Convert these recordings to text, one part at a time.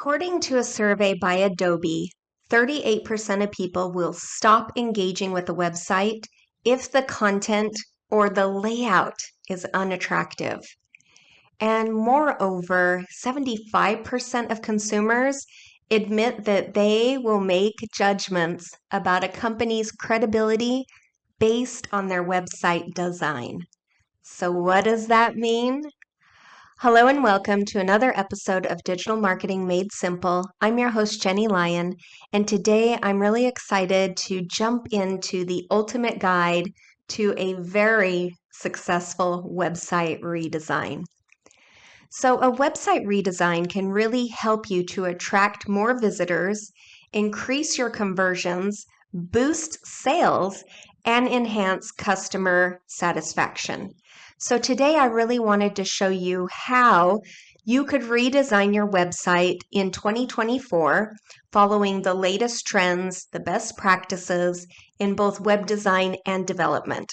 According to a survey by Adobe, 38% of people will stop engaging with a website if the content or the layout is unattractive. And moreover, 75% of consumers admit that they will make judgments about a company's credibility based on their website design. So what does that mean? Hello and welcome to another episode of Digital Marketing Made Simple. I'm your host, Jennie Lyon, and today I'm really excited to jump into the ultimate guide to a very successful website redesign. So a website redesign can really help you to attract more visitors, increase your conversions, boost sales, and enhance customer satisfaction. So today I really wanted to show you how you could redesign your website in 2024 following the latest trends, the best practices in both web design and development.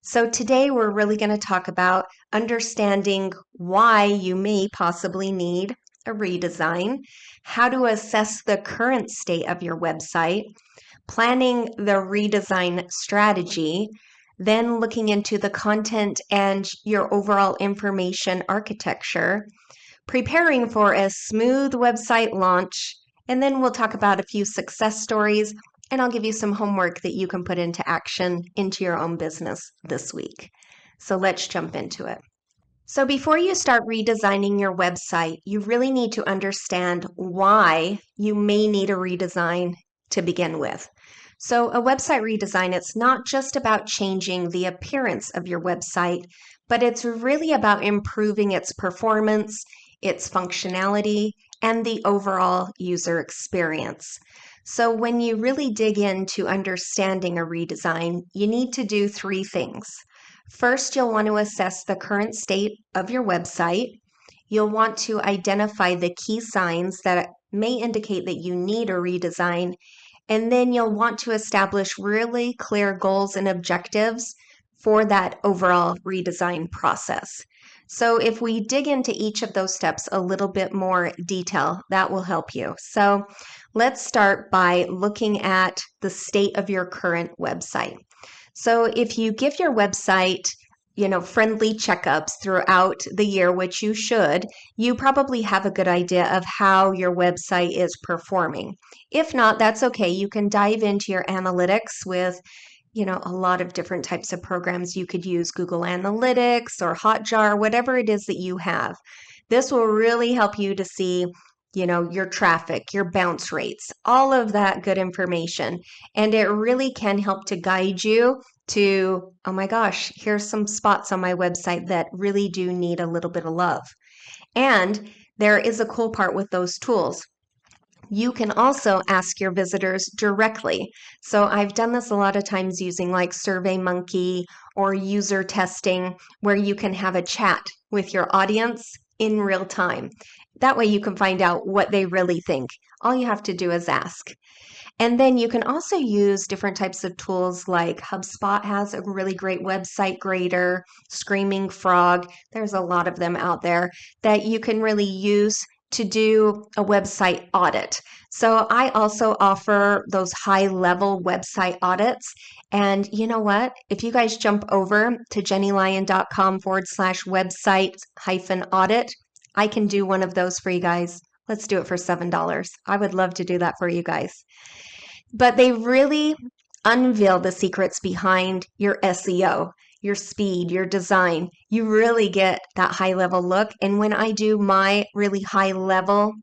So today we're really going to talk about understanding why you may possibly need a redesign, how to assess the current state of your website, planning the redesign strategy, then looking into the content and your overall information architecture, preparing for a smooth website launch, and then we'll talk about a few success stories, and I'll give you some homework that you can put into action into your own business this week. So let's jump into it. So before you start redesigning your website, you really need to understand why you may need a redesign to begin with. So a website redesign, it's not just about changing the appearance of your website, but it's really about improving its performance, its functionality, and the overall user experience. So when you really dig into understanding a redesign, you need to do three things. First, you'll want to assess the current state of your website. You'll want to identify the key signs that may indicate that you need a redesign. And then you'll want to establish really clear goals and objectives for that overall redesign process. So if we dig into each of those steps a little bit more detail, that will help you. So let's start by looking at the state of your current website. So if you give your website friendly checkups throughout the year, which you should, you probably have a good idea of how your website is performing. If not, that's okay. You can dive into your analytics with a lot of different types of programs. You could use Google Analytics or Hotjar, whatever it is that you have. This will really help you to see your traffic, your bounce rates, all of that good information. And it really can help to guide you to, oh my gosh, here's some spots on my website that really do need a little bit of love. And there is a cool part with those tools. You can also ask your visitors directly. So I've done this a lot of times using like SurveyMonkey or user testing, where you can have a chat with your audience in real time. That way you can find out what they really think. All you have to do is ask. And then you can also use different types of tools, like HubSpot has a really great website grader, Screaming Frog. There's a lot of them out there that you can really use to do a website audit. So I also offer those high-level website audits. And you know what? If you guys jump over to jennielyon.com/website-audit, I can do one of those for you guys. Let's do it for $7. I would love to do that for you guys. But they really unveil the secrets behind your SEO, your speed, your design. You really get that high-level look. And when I do my really high-level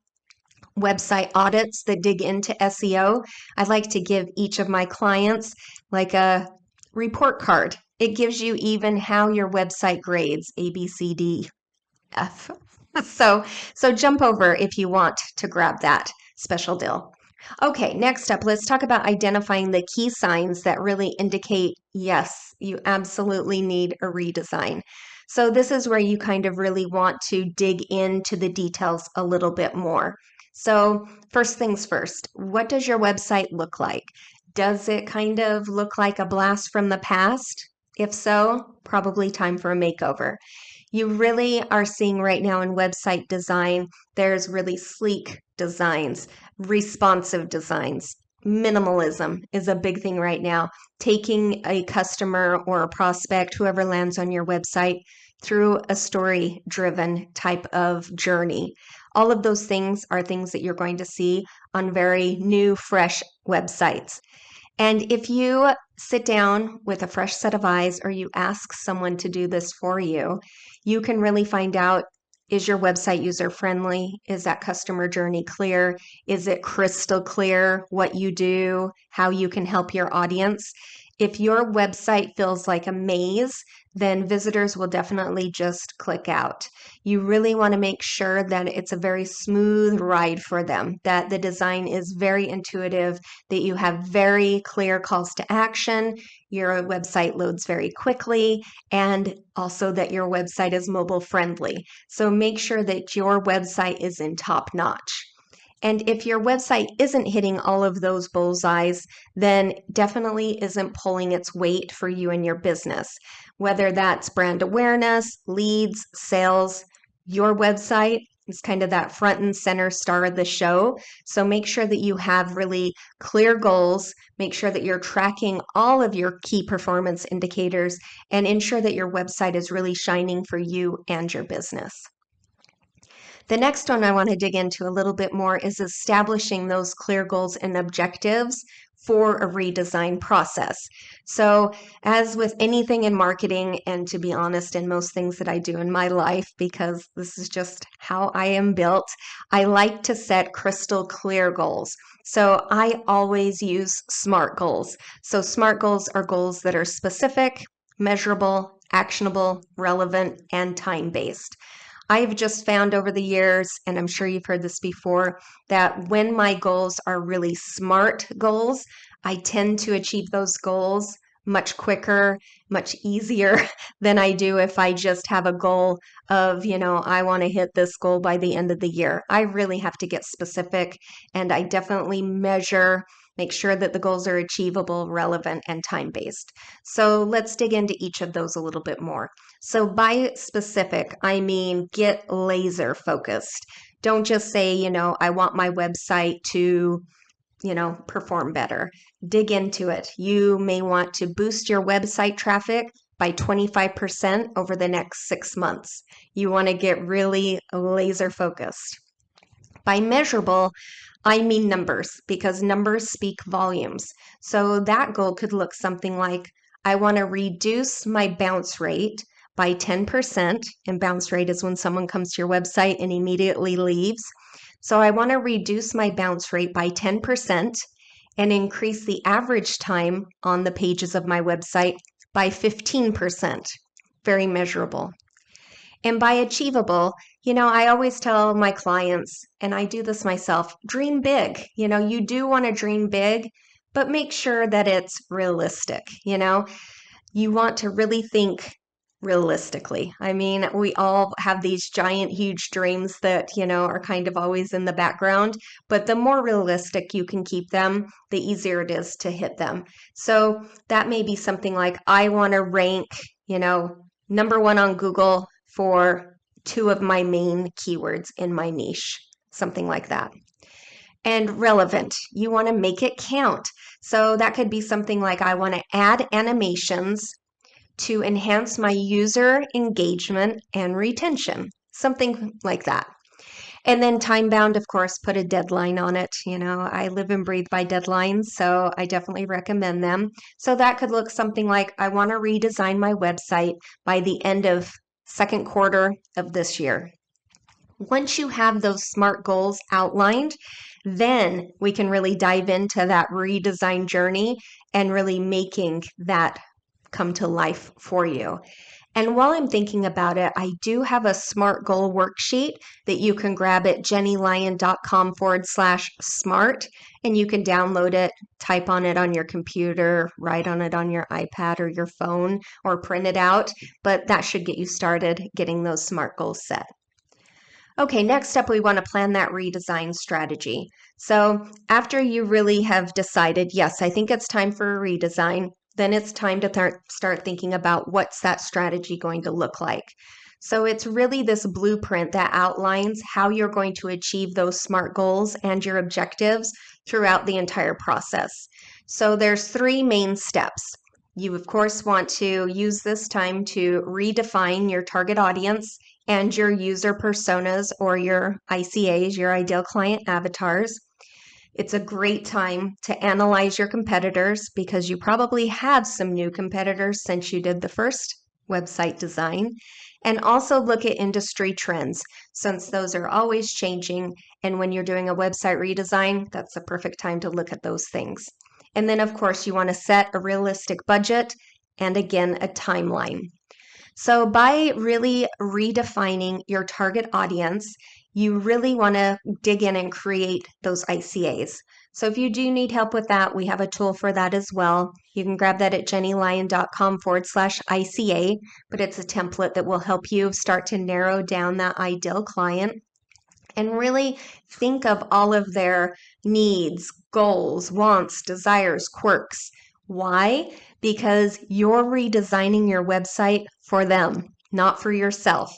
website audits that dig into SEO, I like to give each of my clients like a report card. It gives you even how your website grades, A, B, C, D, F. So jump over if you want to grab that special deal. Okay, next up, let's talk about identifying the key signs that really indicate, yes, you absolutely need a redesign. So this is where you kind of really want to dig into the details a little bit more. So first things first, what does your website look like? Does it kind of look like a blast from the past? If so, probably time for a makeover. You really are seeing right now in website design, there's really sleek designs, responsive designs. Minimalism is a big thing right now. Taking a customer or a prospect, whoever lands on your website, through a story-driven type of journey. All of those things are things that you're going to see on very new, fresh websites. And if you sit down with a fresh set of eyes or you ask someone to do this for you, you can really find out, is your website user friendly? Is that customer journey clear? Is it crystal clear what you do, how you can help your audience? If your website feels like a maze, then visitors will definitely just click out. You really want to make sure that it's a very smooth ride for them, that the design is very intuitive, that you have very clear calls to action, your website loads very quickly, and also that your website is mobile friendly. So make sure that your website is in top notch. And if your website isn't hitting all of those bullseyes, then definitely isn't pulling its weight for you and your business. Whether that's brand awareness, leads, sales, your website is kind of that front and center star of the show. So make sure that you have really clear goals, make sure that you're tracking all of your key performance indicators, and ensure that your website is really shining for you and your business. The next one I want to dig into a little bit more is establishing those clear goals and objectives for a redesign process. So as with anything in marketing, and to be honest, in most things that I do in my life, because this is just how I am built, I like to set crystal clear goals. So I always use SMART goals. So SMART goals are goals that are specific, measurable, actionable, relevant, and time-based. I've just found over the years, and I'm sure you've heard this before, that when my goals are really SMART goals, I tend to achieve those goals much quicker, much easier than I do if I just have a goal of, I want to hit this goal by the end of the year. I really have to get specific, and I definitely measure, make sure that the goals are achievable, relevant, and time-based. So let's dig into each of those a little bit more. So by specific, I mean get laser focused. Don't just say, I want my website to, perform better. Dig into it. You may want to boost your website traffic by 25% over the next 6 months. You want to get really laser focused. By measurable, I mean numbers, because numbers speak volumes. So that goal could look something like, I want to reduce my bounce rate by 10%, and bounce rate is when someone comes to your website and immediately leaves. So I want to reduce my bounce rate by 10% and increase the average time on the pages of my website by 15%. Very measurable. And by achievable, I always tell my clients, and I do this myself, dream big. You do want to dream big, but make sure that it's realistic. You want to really think realistically. I mean, we all have these giant, huge dreams that, are kind of always in the background, but the more realistic you can keep them, the easier it is to hit them. So that may be something like, I want to rank, number one on Google for 2 of my main keywords in my niche, something like that. And relevant, you want to make it count. So that could be something like, I want to add animations to enhance my user engagement and retention, something like that. And then time bound, of course, put a deadline on it. I live and breathe by deadlines, so I definitely recommend them. So that could look something like, I want to redesign my website by the end of second quarter of this year. Once you have those SMART goals outlined, then we can really dive into that redesign journey and really making that come to life for you. And while I'm thinking about it, I do have a SMART goal worksheet that you can grab at jennielyon.com/SMART, and you can download it, type on it on your computer, write on it on your iPad or your phone, or print it out. But that should get you started getting those SMART goals set. Okay, next up, we want to plan that redesign strategy. So after you really have decided, yes, I think it's time for a redesign, then it's time to start thinking about what's that strategy going to look like. So it's really this blueprint that outlines how you're going to achieve those SMART goals and your objectives throughout the entire process. So there's 3 main steps. You, of course, want to use this time to redefine your target audience and your user personas, or your ICAs, your ideal client avatars. It's a great time to analyze your competitors, because you probably have some new competitors since you did the first website design. And also look at industry trends, since those are always changing. And when you're doing a website redesign, that's the perfect time to look at those things. And then, of course, you want to set a realistic budget and, again, a timeline. So by really redefining your target audience, you really want to dig in and create those ICAs. So if you do need help with that, we have a tool for that as well. You can grab that at jennylyon.com/ICA, but it's a template that will help you start to narrow down that ideal client and really think of all of their needs, goals, wants, desires, quirks. Why? Because you're redesigning your website for them, not for yourself.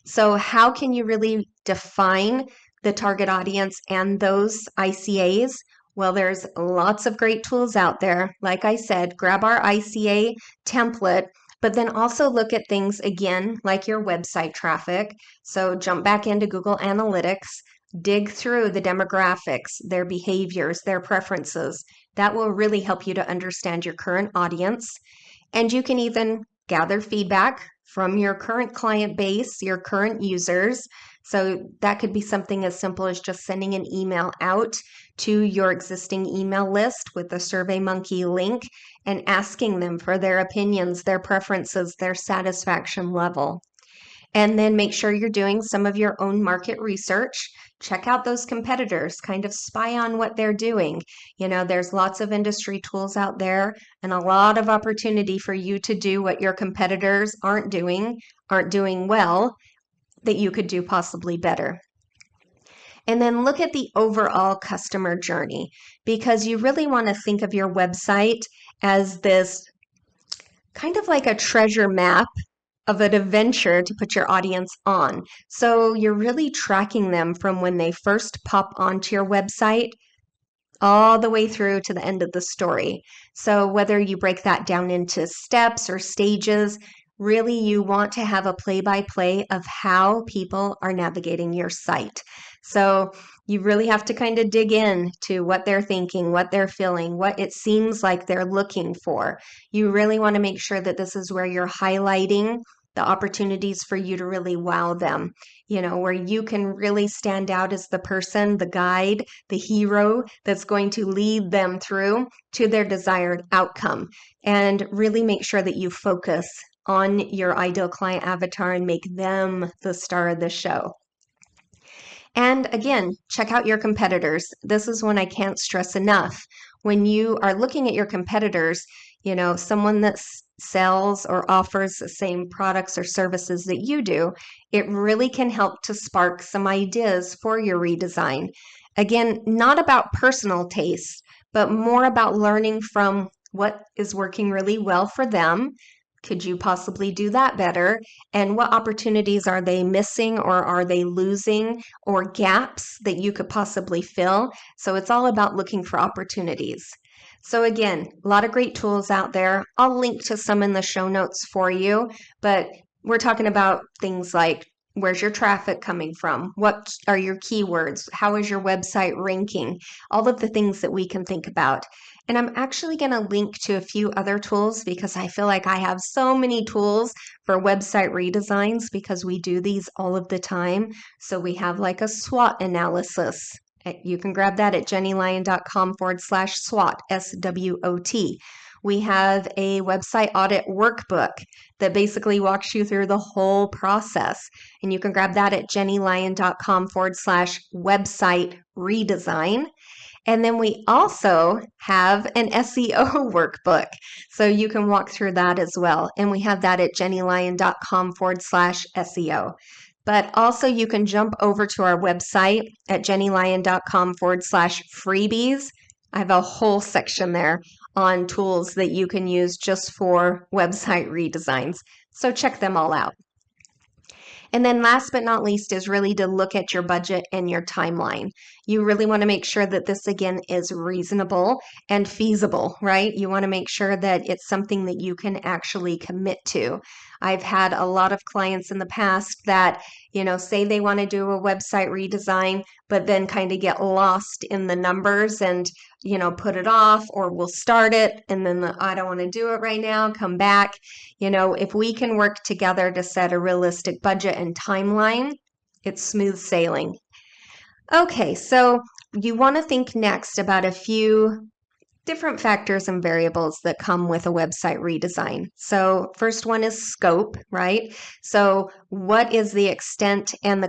So how can you really define the target audience and those ICAs? Well, there's lots of great tools out there. Like I said, grab our ICA template, but then also look at things again like your website traffic. So jump back into Google Analytics, dig through the demographics, their behaviors, their preferences. That will really help you to understand your current audience. And you can even gather feedback from your current client base, your current users. So that could be something as simple as just sending an email out to your existing email list with the SurveyMonkey link and asking them for their opinions, their preferences, their satisfaction level. And then make sure you're doing some of your own market research. Check out those competitors, kind of spy on what they're doing. There's lots of industry tools out there and a lot of opportunity for you to do what your competitors aren't doing well, that you could do possibly better. And then look at the overall customer journey, because you really want to think of your website as this kind of like a treasure map of an adventure to put your audience on. So you're really tracking them from when they first pop onto your website all the way through to the end of the story. So whether you break that down into steps or stages, really you want to have a play-by-play of how people are navigating your site. So you really have to kind of dig in to what they're thinking, what they're feeling, what it seems like they're looking for. You really want to make sure that this is where you're highlighting the opportunities for you to really wow them, where you can really stand out as the person, the guide, the hero that's going to lead them through to their desired outcome. And really make sure that you focus on your ideal client avatar and make them the star of the show. And again, check out your competitors. This is one I can't stress enough. When you are looking at your competitors, someone that sells or offers the same products or services that you do, it really can help to spark some ideas for your redesign. Again, not about personal taste, but more about learning from what is working really well for them. Could you possibly do that better? And what opportunities are they missing, or are they losing, or gaps that you could possibly fill? So it's all about looking for opportunities. So again, a lot of great tools out there. I'll link to some in the show notes for you, but we're talking about things like, where's your traffic coming from? What are your keywords? How is your website ranking? All of the things that we can think about. And I'm actually going to link to a few other tools, because I feel like I have so many tools for website redesigns, because we do these all of the time. So we have like a SWOT analysis. You can grab that at jennylyon.com/SWOT, SWOT. We have a website audit workbook that basically walks you through the whole process. And you can grab that at jennylyon.com/website redesign. And then we also have an SEO workbook, so you can walk through that as well. And we have that at jennylyon.com/SEO. But also you can jump over to our website at jennylyon.com/freebies. I have a whole section there on tools that you can use just for website redesigns. So check them all out. And then last but not least is really to look at your budget and your timeline. You really want to make sure that this, again, is reasonable and feasible, right? You want to make sure that it's something that you can actually commit to. I've had a lot of clients in the past that, say they want to do a website redesign, but then kind of get lost in the numbers and, put it off, or we'll start it and then I don't want to do it right now, come back. If we can work together to set a realistic budget and timeline, it's smooth sailing. Okay, so you want to think next about a few different factors and variables that come with a website redesign. So first one is scope, right? So what is the extent and the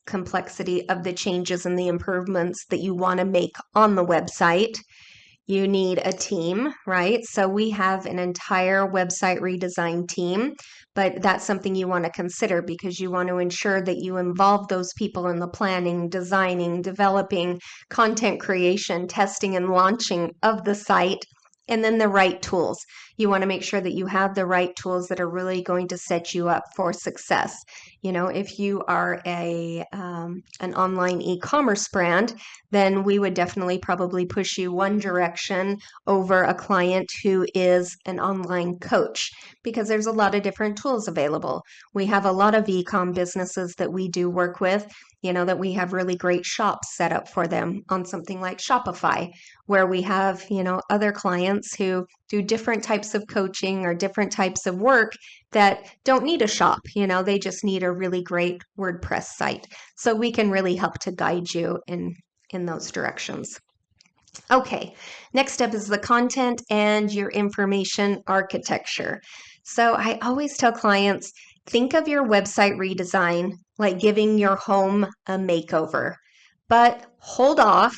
complexity of the changes and the improvements that you want to make on the website? You need a team, right? So we have an entire website redesign team, but that's something you want to consider because you want to ensure that you involve those people in the planning, designing, developing, content creation, testing, and launching of the site. And then the right tools. You want to make sure that you have the right tools that are really going to set you up for success. If you are an online e-commerce brand, then we would definitely probably push you one direction over a client who is an online coach because there's a lot of different tools available. We have a lot of e-com businesses that we do work with, that we have really great shops set up for them on something like Shopify, where we have, other clients who do different types of coaching or different types of work that don't need a shop. They just need a really great WordPress site. So we can really help to guide you in those directions. Okay, next up is the content and your information architecture. So I always tell clients, think of your website redesign like giving your home a makeover, but hold off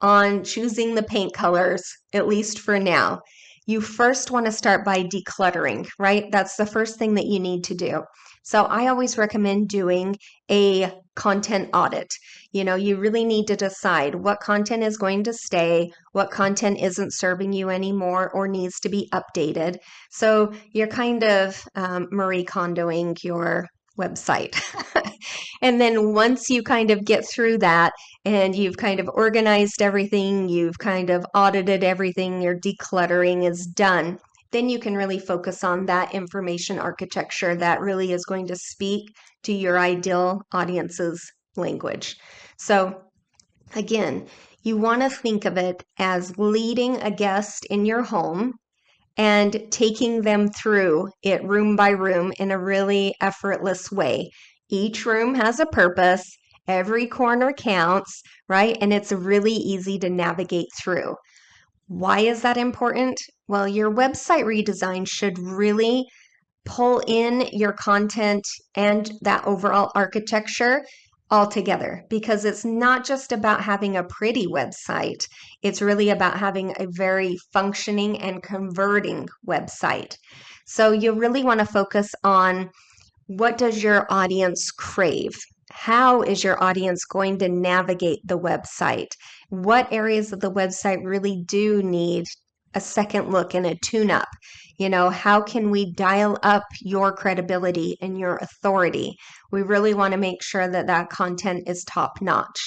on choosing the paint colors, at least for now. You first want to start by decluttering, right? That's the first thing that you need to do. So I always recommend doing a content audit. You really need to decide what content is going to stay, what content isn't serving you anymore or needs to be updated. So you're kind of Marie Kondoing your website. And then once you kind of get through that and you've kind of organized everything, you've kind of audited everything, your decluttering is done, then you can really focus on that information architecture that really is going to speak to your ideal audience's language. So again, you want to think of it as leading a guest in your home and taking them through it room by room in a really effortless way. Each room has a purpose. Every corner counts, right? And it's really easy to navigate through. Why is that important? Well, your website redesign should really pull in your content and that overall architecture all together because it's not just about having a pretty website. It's really about having a very functioning and converting website. So you really want to focus on what does your audience crave? How is your audience going to navigate the website? What areas of the website really do need a second look and a tune-up? How can we dial up your credibility and your authority? We really want to make sure that that content is top-notch.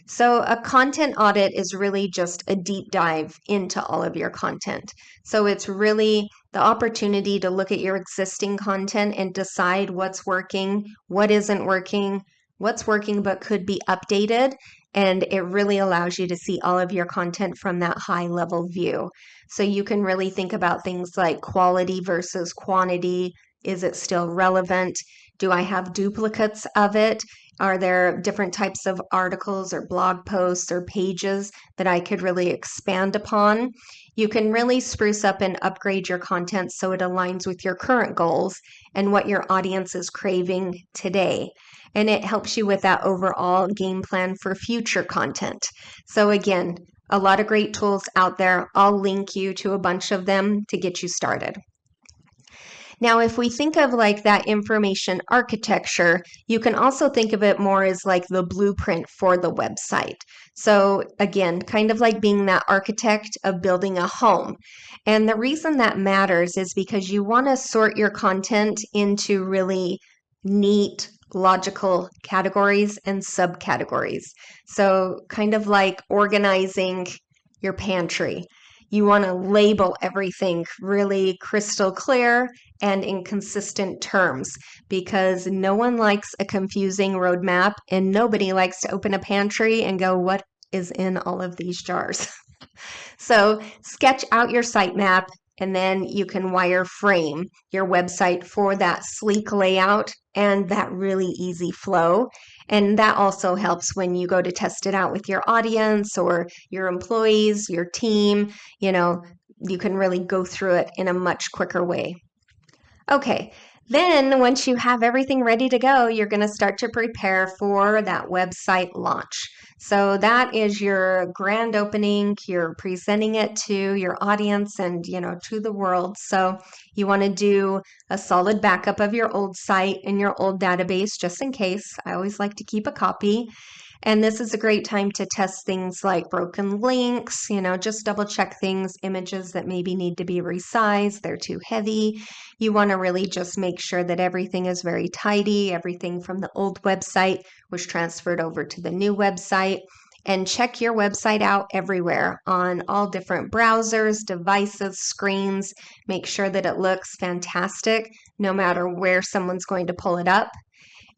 So a content audit is really just a deep dive into all of your content. So it's really the opportunity to look at your existing content and decide what's working, what isn't working, what's working but could be updated. And it really allows you to see all of your content from that high level view. So you can really think about things like quality versus quantity. Is it still relevant? Do I have duplicates of it? Are there different types of articles or blog posts or pages that I could really expand upon? You can really spruce up and upgrade your content so it aligns with your current goals and what your audience is craving today. And it helps you with that overall game plan for future content. So again, a lot of great tools out there. I'll link you to a bunch of them to get you started. Now, if we think of like that information architecture, you can also think of it more as like the blueprint for the website. So again, kind of like being that architect of building a home. And the reason that matters is because you want to sort your content into really neat, logical categories and subcategories. So kind of like organizing your pantry. You want to label everything really crystal clear and in consistent terms, because no one likes a confusing roadmap and nobody likes to open a pantry and go, what is in all of these jars? So sketch out your sitemap, and then you can wireframe your website for that sleek layout and that really easy flow. And that also helps when you go to test it out with your audience or your employees, your team. You can really go through it in a much quicker way. Okay, then once you have everything ready to go, you're going to start to prepare for that website launch. So that is your grand opening. You're presenting it to your audience and, to the world. So you want to do a solid backup of your old site and your old database just in case. I always like to keep a copy. And this is a great time to test things like broken links, just double check things, images that maybe need to be resized, they're too heavy. You want to really just make sure that everything is very tidy, everything from the old website was transferred over to the new website. And check your website out everywhere on all different browsers, devices, screens. Make sure that it looks fantastic no matter where someone's going to pull it up.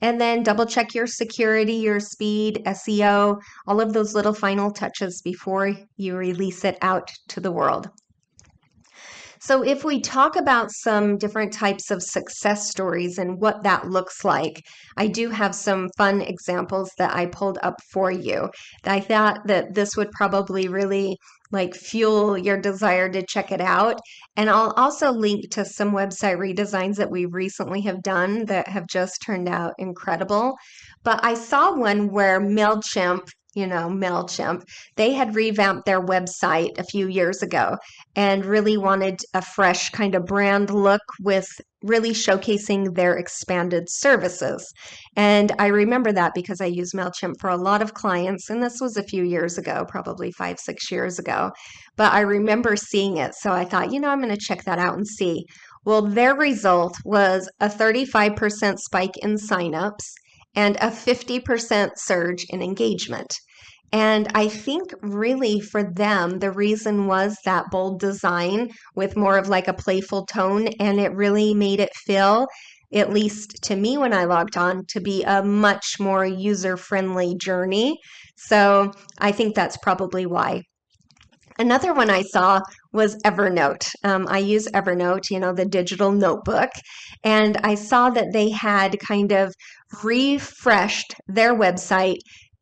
And then double check your security, your speed, SEO, all of those little final touches before you release it out to the world. So if we talk about some different types of success stories and what that looks like, I do have some fun examples that I pulled up for you. I thought that this would probably really fuel your desire to check it out. And I'll also link to some website redesigns that we recently have done that have just turned out incredible. But I saw one where MailChimp, they had revamped their website a few years ago and really wanted a fresh kind of brand look with really showcasing their expanded services. And I remember that because I use MailChimp for a lot of clients, and this was a few years ago, probably 5-6 years ago. But I remember seeing it, so I thought, I'm going to check that out and see. Well, their result was a 35% spike in signups and a 50% surge in engagement. And I think really for them, the reason was that bold design with more of a playful tone, and it really made it feel, at least to me when I logged on, to be a much more user-friendly journey. So I think that's probably why. Another one I saw was Evernote. I use Evernote, the digital notebook, and I saw that they had kind of refreshed their website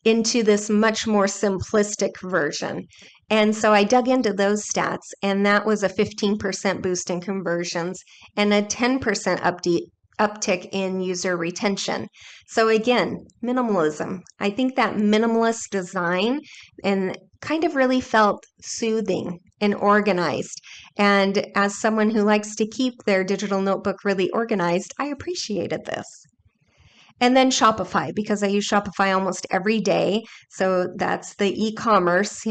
into this much more simplistic version. And so I dug into those stats, and that was a 15% boost in conversions and a 10% uptick in user retention. So again, minimalism. I think that minimalist design and kind of really felt soothing and organized. And as someone who likes to keep their digital notebook really organized, I appreciated this. And then Shopify, because I use Shopify almost every day. So that's the e-commerce,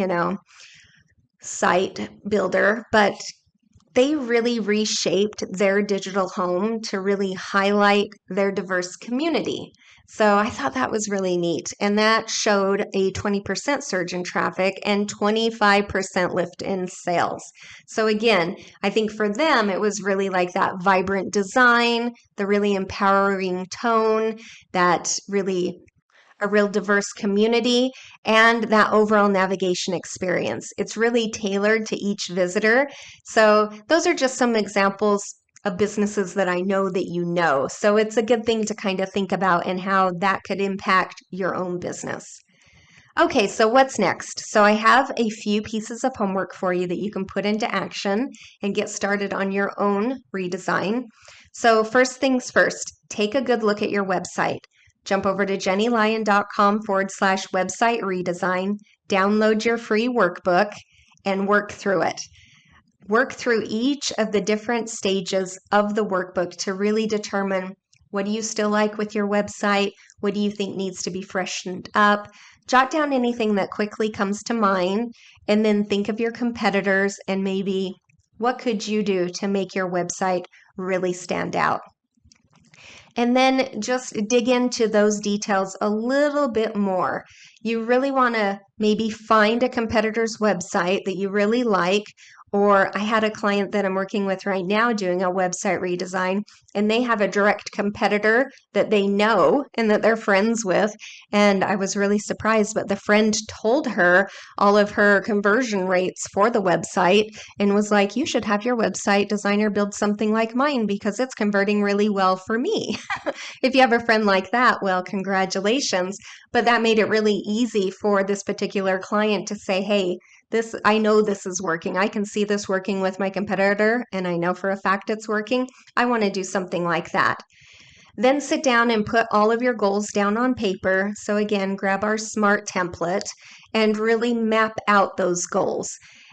site builder. But they really reshaped their digital home to really highlight their diverse community. So I thought that was really neat. And that showed a 20% surge in traffic and 25% lift in sales. So again, I think for them, it was really that vibrant design, the really empowering tone, that really a real diverse community, and that overall navigation experience. It's really tailored to each visitor. So those are just some examples of businesses that I know that you know. So it's a good thing to kind of think about and how that could impact your own business. Okay, so what's next? So I have a few pieces of homework for you that you can put into action and get started on your own redesign. So first things first, take a good look at your website. Jump over to jennielyon.com/website redesign, download your free workbook, and work through it. Work through each of the different stages of the workbook to really determine, what do you still like with your website? What do you think needs to be freshened up? Jot down anything that quickly comes to mind, and then think of your competitors and maybe what could you do to make your website really stand out. And then just dig into those details a little bit more. You really want to maybe find a competitor's website that you really like. Or I had a client that I'm working with right now doing a website redesign, and they have a direct competitor that they know and that they're friends with. And I was really surprised, but the friend told her all of her conversion rates for the website and was like, you should have your website designer build something like mine because it's converting really well for me. If you have a friend like that, well, congratulations. But that made it really easy for this particular client to say, hey, I know this is working. I can see this working with my competitor, and I know for a fact it's working. I want to do something like that. Then sit down and put all of your goals down on paper. So again, grab our SMART template and really map out those goals.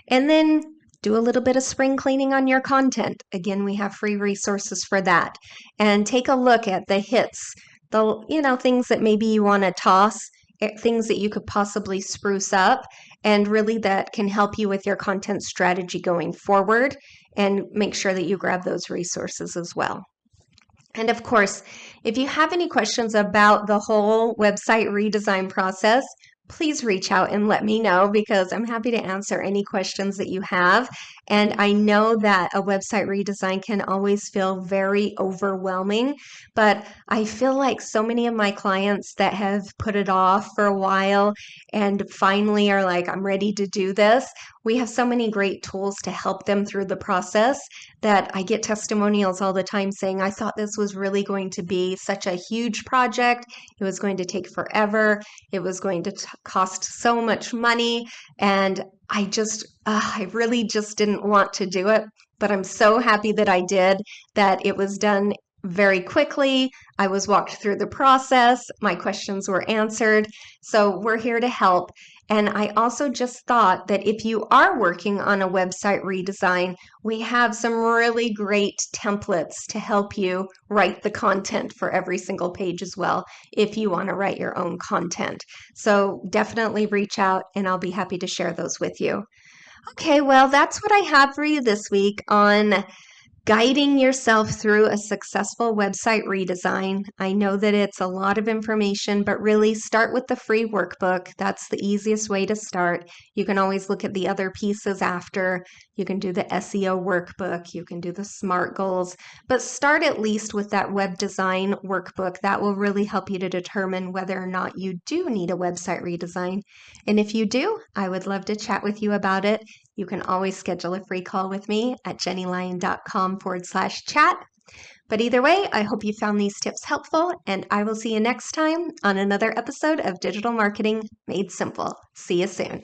And then do a little bit of spring cleaning on your content. Again, we have free resources for that. And take a look at the hits, things that maybe you want to toss, things that you could possibly spruce up, and really that can help you with your content strategy going forward. And make sure that you grab those resources as well. And of course, if you have any questions about the whole website redesign process, please reach out and let me know, because I'm happy to answer any questions that you have. And I know that a website redesign can always feel very overwhelming, but I feel like so many of my clients that have put it off for a while and finally are like, I'm ready to do this. We have so many great tools to help them through the process that I get testimonials all the time saying, I thought this was really going to be such a huge project. It was going to take forever. It was going to cost so much money. And I really just didn't want to do it. But I'm so happy that I did, that it was done very quickly. I was walked through the process. My questions were answered. So we're here to help. And I also just thought that if you are working on a website redesign, we have some really great templates to help you write the content for every single page as well, if you want to write your own content. So definitely reach out and I'll be happy to share those with you. Okay, well, that's what I have for you this week on guiding yourself through a successful website redesign. I know that it's a lot of information, but really start with the free workbook. That's the easiest way to start. You can always look at the other pieces after. You can do the SEO workbook, you can do the SMART goals, but start at least with that web design workbook. That will really help you to determine whether or not you do need a website redesign. And if you do, I would love to chat with you about it. You can always schedule a free call with me at jennielyon.com/chat. But either way, I hope you found these tips helpful, and I will see you next time on another episode of Digital Marketing Made Simple. See you soon.